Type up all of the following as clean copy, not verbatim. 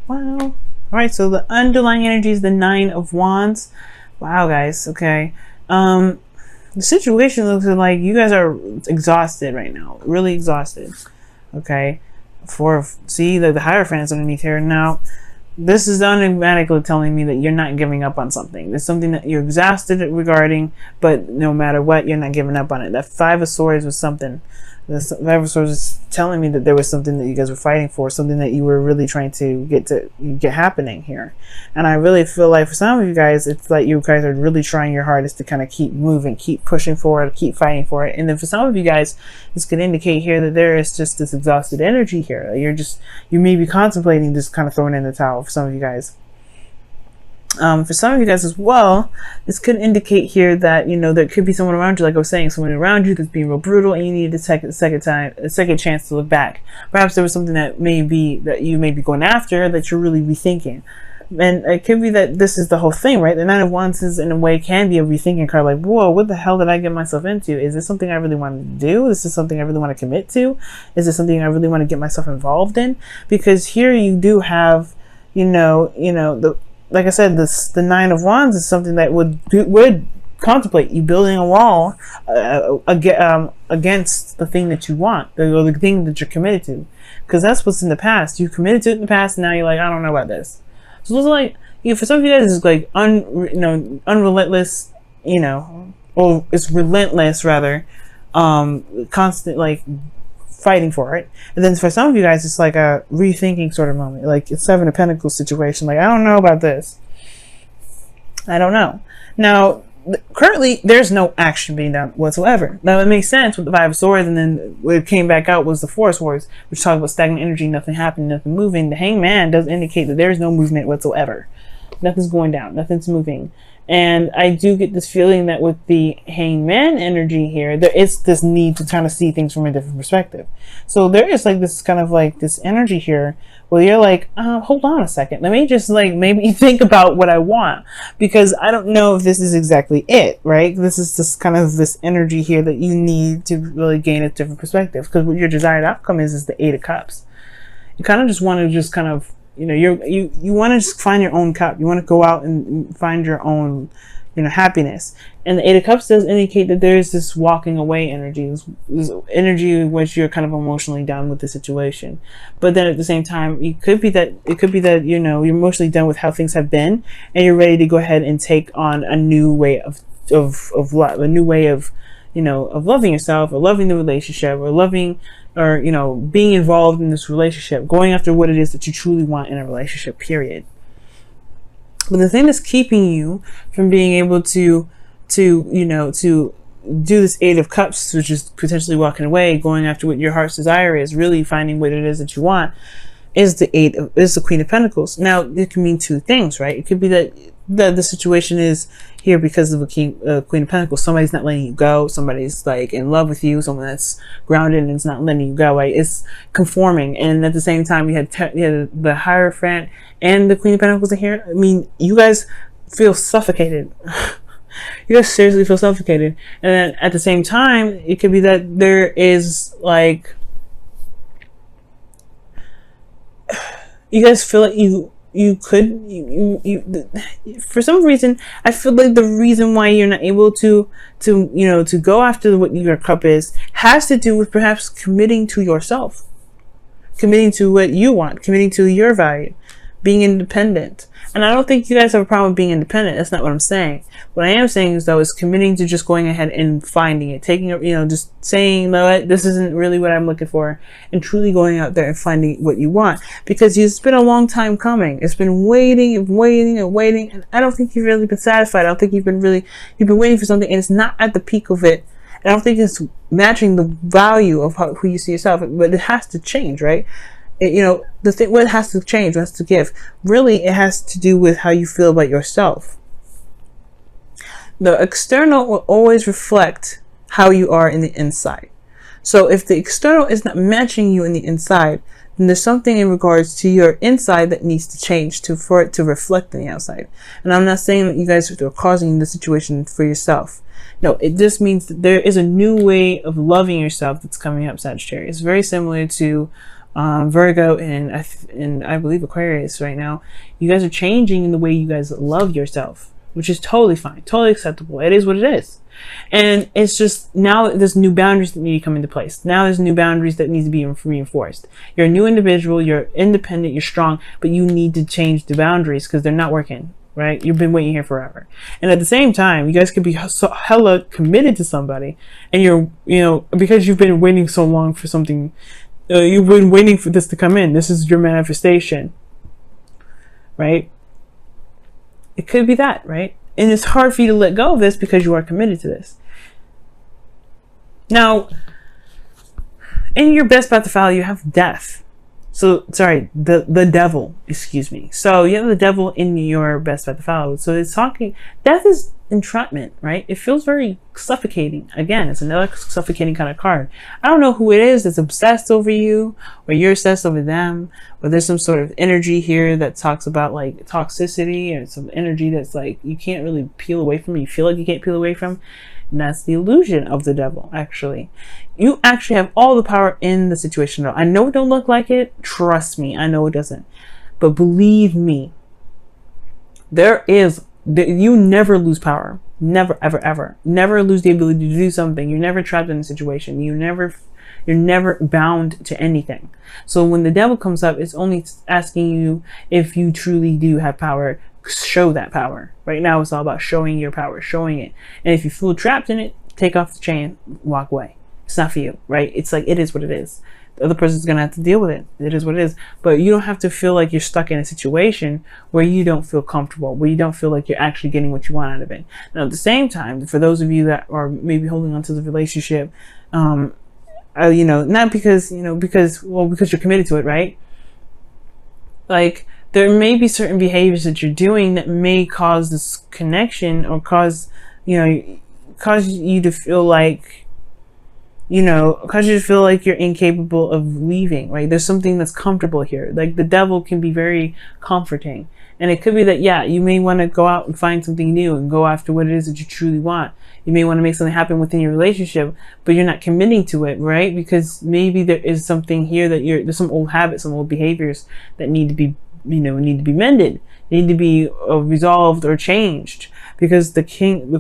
Wow. All right, so the underlying energy is the 9 of Wands. Wow, guys. Okay. The situation looks like you guys are exhausted right now, really exhausted. Okay. See the Hierophant's underneath here. Now, this is automatically telling me that you're not giving up on something. There's something that you're exhausted regarding, but no matter what, you're not giving up on it. That 5 of Swords was something. The 5 of Swords is telling me that there was something that you guys were fighting for, something that you were really trying to get happening here. And I really feel like for some of you guys, it's like you guys are really trying your hardest to kind of keep moving, keep pushing forward, keep fighting for it. And then for some of you guys, this could indicate here that there is just this exhausted energy here. You may be contemplating just kind of throwing in the towel for some of you guys. For some of you guys as well, this could indicate here that, you know, there could be someone around you, like I was saying, someone around you that's being real brutal, and you need a second chance to look back. Perhaps there was something that you may be going after that you're really rethinking. And it could be that this is the whole thing, right? The 9 of Wands is, in a way, can be a rethinking card. Like, whoa, what the hell did I get myself into? Is this something I really want to do? Is this something I really want to commit to? Is this something I really want to get myself involved in? Because here you do have, like I said, the 9 of Wands is something that would contemplate you building a wall against the thing that you want, or the thing that you're committed to, because that's what's in the past. You committed to it in the past, and now you're like, I don't know about this. So it's like, for some of you guys, it's like unrelentless, or it's relentless rather, constant like fighting for it. And then for some of you guys, it's like a rethinking sort of moment, like it's 7 of Pentacles situation. Like, I don't know about this. I don't know. Now, currently, there's no action being done whatsoever. Now, it makes sense with the 5 of Swords, and then what it came back out was the 4 of Swords, which talks about stagnant energy, nothing happening, nothing moving. The Hangman does indicate that there is no movement whatsoever. Nothing's going down, nothing's moving. And I do get this feeling that with the Hangman energy here, there is this need to kind of see things from a different perspective. So there is like this kind of like this energy here where you're like, hold on a second. Let me just like maybe think about what I want, because I don't know if this is exactly it, right? This is just kind of this energy here that you need to really gain a different perspective, because what your desired outcome is the 8 of Cups. You kind of just want to just kind of, you want to just find your own cup. You want to go out and find your own, happiness. And the 8 of Cups does indicate that there's this walking away energy, this energy in which you're kind of emotionally done with the situation. But then at the same time, it could be that you're emotionally done with how things have been, and you're ready to go ahead and take on a new way of love, a new way of loving yourself, or loving the relationship, or loving, or being involved in this relationship, going after what it is that you truly want in a relationship, period. But the thing that's keeping you from being able to do this 8 of Cups, which is potentially walking away, going after what your heart's desire is, really finding what it is that you want, is the Queen of Pentacles. Now, it can mean two things, right? It could be that the situation is here because of the Queen of Pentacles. Somebody's not letting you go. Somebody's like in love with you. Someone that's grounded and is not letting you go. Right? It's conforming. And at the same time, you had the Hierophant and the Queen of Pentacles in here. I mean, you guys feel suffocated. You guys seriously feel suffocated. And then at the same time, it could be that there is like, you guys feel like for some reason, I feel like the reason why you're not able to go after what your cup is has to do with perhaps committing to yourself, committing to what you want, committing to your value, being independent. And I don't think you guys have a problem with being independent. That's not what I'm saying. What I am saying is, though, is committing to just going ahead and finding it, taking it, just saying, no, this isn't really what I'm looking for, and truly going out there and finding what you want. Because it's been a long time coming. It's been waiting and waiting and waiting, and I don't think you've really been satisfied. I don't think you've been waiting for something, and it's not at the peak of it. I don't think it's matching the value of who you see yourself, but it has to change, right? What has to change, what has to give, really it has to do with how you feel about yourself. The external will always reflect how you are in the inside. So if the external is not matching you in the inside, then there's something in regards to your inside that needs to change for it to reflect in the outside. And I'm not saying that you guys are causing the situation for yourself. No, it just means that there is a new way of loving yourself that's coming up, Sagittarius. It's very similar to Virgo and I believe Aquarius right now, you guys are changing in the way you guys love yourself, which is totally fine, totally acceptable. It is what it is. And it's just now there's new boundaries that need to come into place. Now there's new boundaries that need to be reinforced. You're a new individual, you're independent, you're strong, but you need to change the boundaries because they're not working, right? You've been waiting here forever. And at the same time, you guys could be so hella committed to somebody, and because you've been waiting so long for something, you've been waiting for this to come in. This is your manifestation, right? It could be that, right? And it's hard for you to let go of this because you are committed to this. Now, in your best path to follow, you have death. So, sorry, the devil, excuse me. So you have the devil in your best path to follow. So it's talking, death is entrapment, right? It feels very suffocating. Again, it's another suffocating kind of card. I don't know who it is that's obsessed over you, or you're obsessed over them, or there's some sort of energy here that talks about like toxicity, and some energy that's like you can't really peel away from, you feel like you can't peel away from. And that's the illusion of the devil, actually. You actually have all the power in the situation. I know it don't look like it. Trust me, I know it doesn't. But believe me, you never lose power. Never, ever, ever. Never lose the ability to do something. You're never trapped in a situation. You're never bound to anything. So when the devil comes up, it's only asking you if you truly do have power. Show that power. Right now it's all about showing your power, showing it. And if you feel trapped in it, take off the chain, walk away. It's not for you, right? It's like, it is what it is. The other person's gonna have to deal with it. It is what it is. But you don't have to feel like you're stuck in a situation where you don't feel comfortable, where you don't feel like you're actually getting what you want out of it. Now at the same time, for those of you that are maybe holding on to the relationship, not because you're committed to it, right? Like, there may be certain behaviors that you're doing that may cause this connection, or cause you to feel like, you're incapable of leaving, right? There's something that's comfortable here. Like, the devil can be very comforting. And it could be that, yeah, you may want to go out and find something new and go after what it is that you truly want. You may want to make something happen within your relationship, but you're not committing to it, right? Because maybe there is something here that there's some old habits, some old behaviors that need to be mended, need to be resolved or changed, because the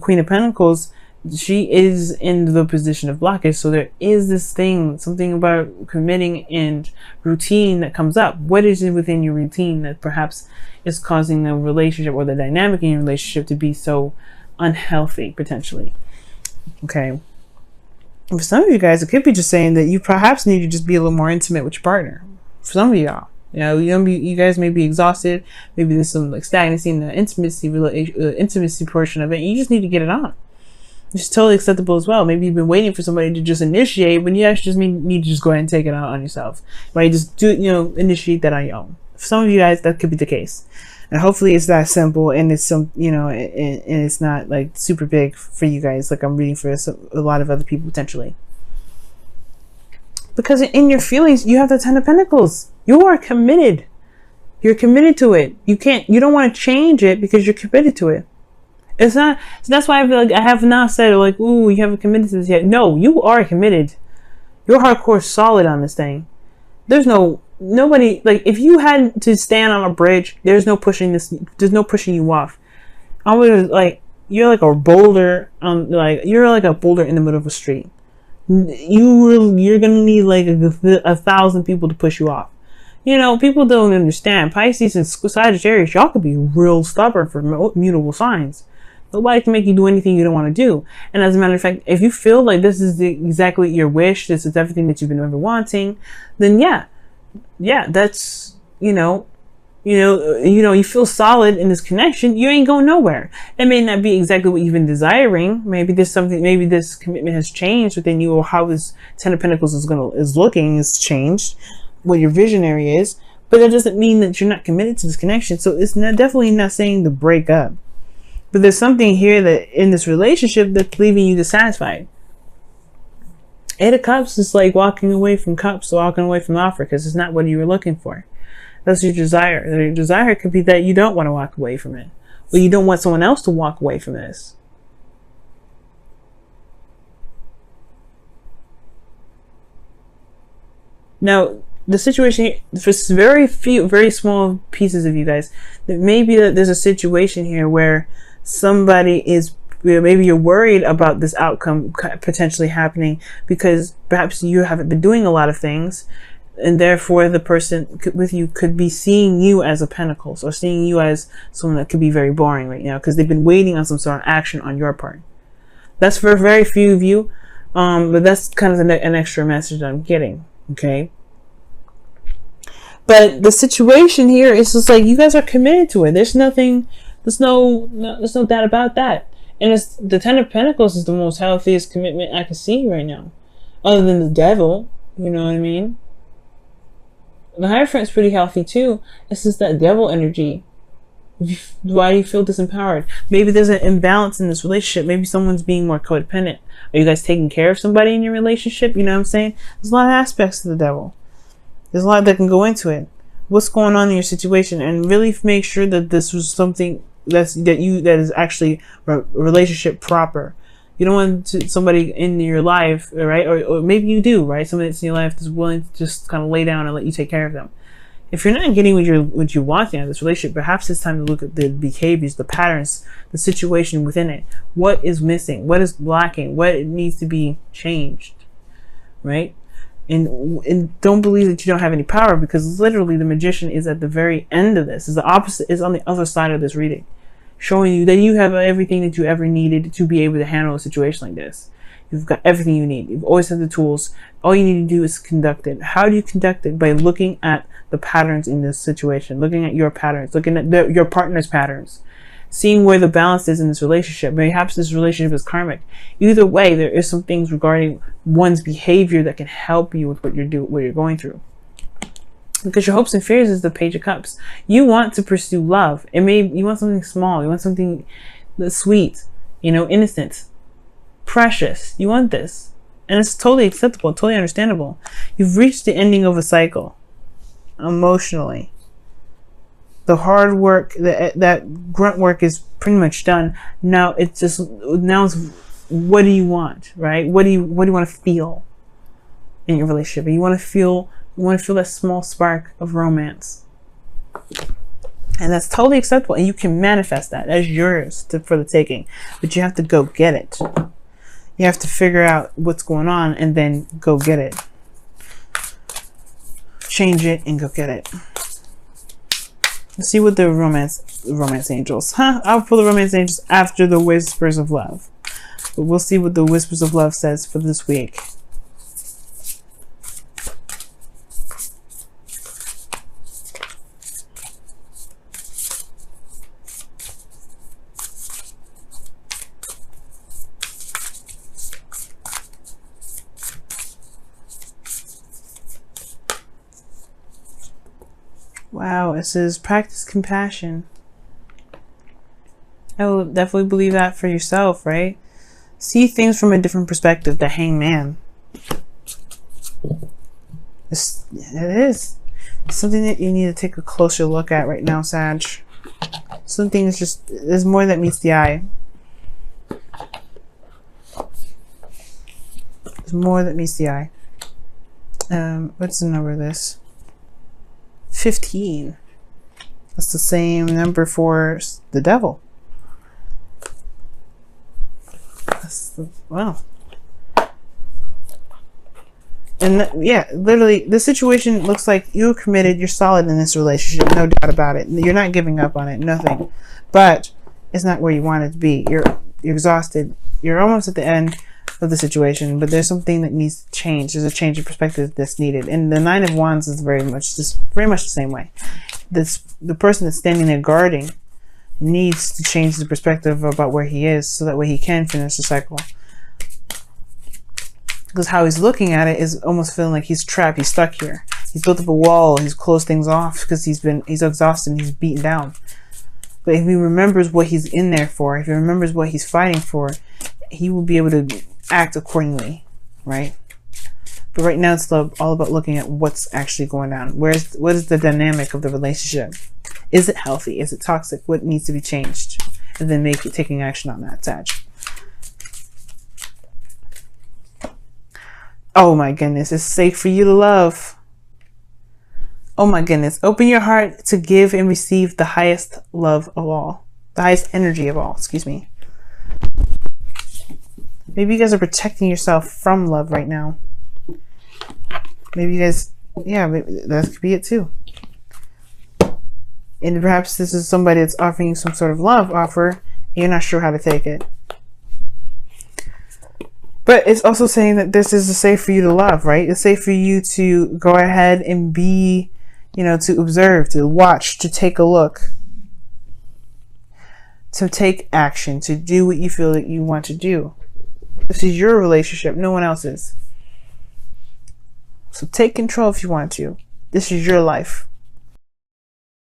Queen of Pentacles, she is in the position of blockage. So there is this something about committing and routine that comes up. What is it within your routine that perhaps is causing the relationship or the dynamic in your relationship to be so unhealthy, potentially? Okay. For some of you guys, it could be just saying that you perhaps need to just be a little more intimate with your partner. For some of y'all, you guys may be exhausted. Maybe there's some like stagnancy in the intimacy portion of it. You just need to get it on. It's totally acceptable as well. Maybe you've been waiting for somebody to just initiate, when you actually just need to just go ahead and take it out on yourself. Right? Just initiate that on your own. For some of you guys, that could be the case. And hopefully it's that simple, and it's and it's not like super big for you guys, like I'm reading for a lot of other people potentially. Because in your feelings, you have the Ten of Pentacles. You are committed. You're committed to it. You don't want to change it because you're committed to it. It's not, so that's why I feel like I have not said like, ooh, you haven't committed to this yet. No, you are committed. You're hardcore solid on this thing. There's nobody, like, if you had to stand on a bridge, there's no pushing you off. I would, like, you're like a boulder, you're like a boulder in the middle of a street. You're gonna need like 1,000 people to push you off. People don't understand. Pisces and Sagittarius, y'all could be real stubborn for mutable signs. Nobody can make you do anything you don't want to do. And as a matter of fact, if you feel like this is exactly your wish, this is everything that you've been ever wanting, then yeah, that's, you feel solid in this connection, you ain't going nowhere. It may not be exactly what you've been desiring. Maybe this commitment has changed within you, or how this Ten of Pentacles is looking has changed, what your visionary is, but that doesn't mean that you're not committed to this connection. So it's definitely not saying to break up. But there's something here that in this relationship that's leaving you dissatisfied. Eight of Cups is like walking away from cups, walking away from offer, because it's not what you were looking for. That's your desire. Your desire could be that you don't want to walk away from it, or you don't want someone else to walk away from this. Now, the situation here, for very few, very small pieces of you guys, that maybe that there's a situation here where somebody is, maybe you're worried about this outcome potentially happening because perhaps you haven't been doing a lot of things, and therefore the person with you could be seeing you as a pentacles, or seeing you as someone that could be very boring right now because they've been waiting on some sort of action on your part. That's for very few of you, but that's kind of an extra message I'm getting. Okay. But the situation here is just like you guys are committed to it. There's nothing, there's no doubt about that. And it's the Ten of Pentacles is the most healthiest commitment I can see right now, other than the Devil. You know what I mean? The Hierophant's pretty healthy too. It's just that Devil energy. Why do you feel disempowered? Maybe there's an imbalance in this relationship. Maybe someone's being more codependent. Are you guys taking care of somebody in your relationship? You know what I'm saying? There's a lot of aspects to the Devil. There's a lot that can go into it. What's going on in your situation, and really make sure that this was something that is actually a relationship proper. You don't want somebody in your life, right? Or maybe you do, right? Somebody that's in your life that's willing to just kind of lay down and let you take care of them. If you're not getting what you want out of this relationship, perhaps it's time to look at the behaviors, the patterns, the situation within it. What is missing? What is lacking? What needs to be changed, right? And don't believe that you don't have any power, because literally the Magician is at the very end of this. Is the opposite, is on the other side of this reading, showing you that you have everything that you ever needed to be able to handle a situation like this. You've got everything you need. You've always had the tools. All you need to do is conduct it. How do you conduct it? By looking at the patterns in this situation, looking at your patterns, looking at your partner's patterns, seeing where the balance is in this relationship. Perhaps this relationship is karmic. Either way, there is some things regarding one's behavior that can help you with what you're going through. Because your hopes and fears is the Page of Cups. You want to pursue love. You want something small. You want something that's sweet, innocent, precious. You want this. And it's totally acceptable, totally understandable. You've reached the ending of a cycle emotionally. The hard work, that grunt work is pretty much done. Now it's what do you want, right? What do you want to feel in your relationship? You want to feel that small spark of romance. And that's totally acceptable. And you can manifest that as yours for the taking. But you have to go get it. You have to figure out what's going on and then go get it. Change it and go get it. Let's see what the romance angels. I'll pull the romance angels after the Whispers of Love. But we'll see what the Whispers of Love says for this week. Wow, it says practice compassion. I will definitely believe that for yourself, right? See things from a different perspective. The Hangman. It is. It's something that you need to take a closer look at right now, Sag. Something is just, there's more that meets the eye. There's more that meets the eye. What's the number of this? 15. That's the same number for the Devil. Wow. And yeah, literally, the situation looks like you're committed, you're solid in this relationship, no doubt about it. You're not giving up on it, nothing. But it's not where you want it to be. You're exhausted. You're almost at the end of the situation, but there's something that needs to change. There's a change of perspective that's needed. And the Nine of Wands is very much the same way. The person that's standing there guarding needs to change the perspective about where he is, so that way he can finish the cycle. Because how he's looking at it is almost feeling like he's trapped, he's stuck here. He's built up a wall, he's closed things off because he's exhausted and he's beaten down. But if he remembers what he's in there for, if he remembers what he's fighting for, he will be able to act accordingly, right? But right now it's all about looking at what's actually going on. What is the dynamic of the relationship? Is it healthy? Is it toxic? What needs to be changed? And then taking action on that, Sag. Oh my goodness, it's safe for you to love. Oh my goodness. Open your heart to give and receive the highest love of all. The highest energy of all. Excuse me. Maybe you guys are protecting yourself from love right now. Maybe you guys, yeah, maybe that could be it too. And perhaps this is somebody that's offering you some sort of love offer, and you're not sure how to take it. But it's also saying that this is safe for you to love, right? It's safe for you to go ahead and be, you know, to observe, to watch, to take a look, to take action, to do what you feel that you want to do. This is your relationship, no one else's. So take control if you want to. This is your life.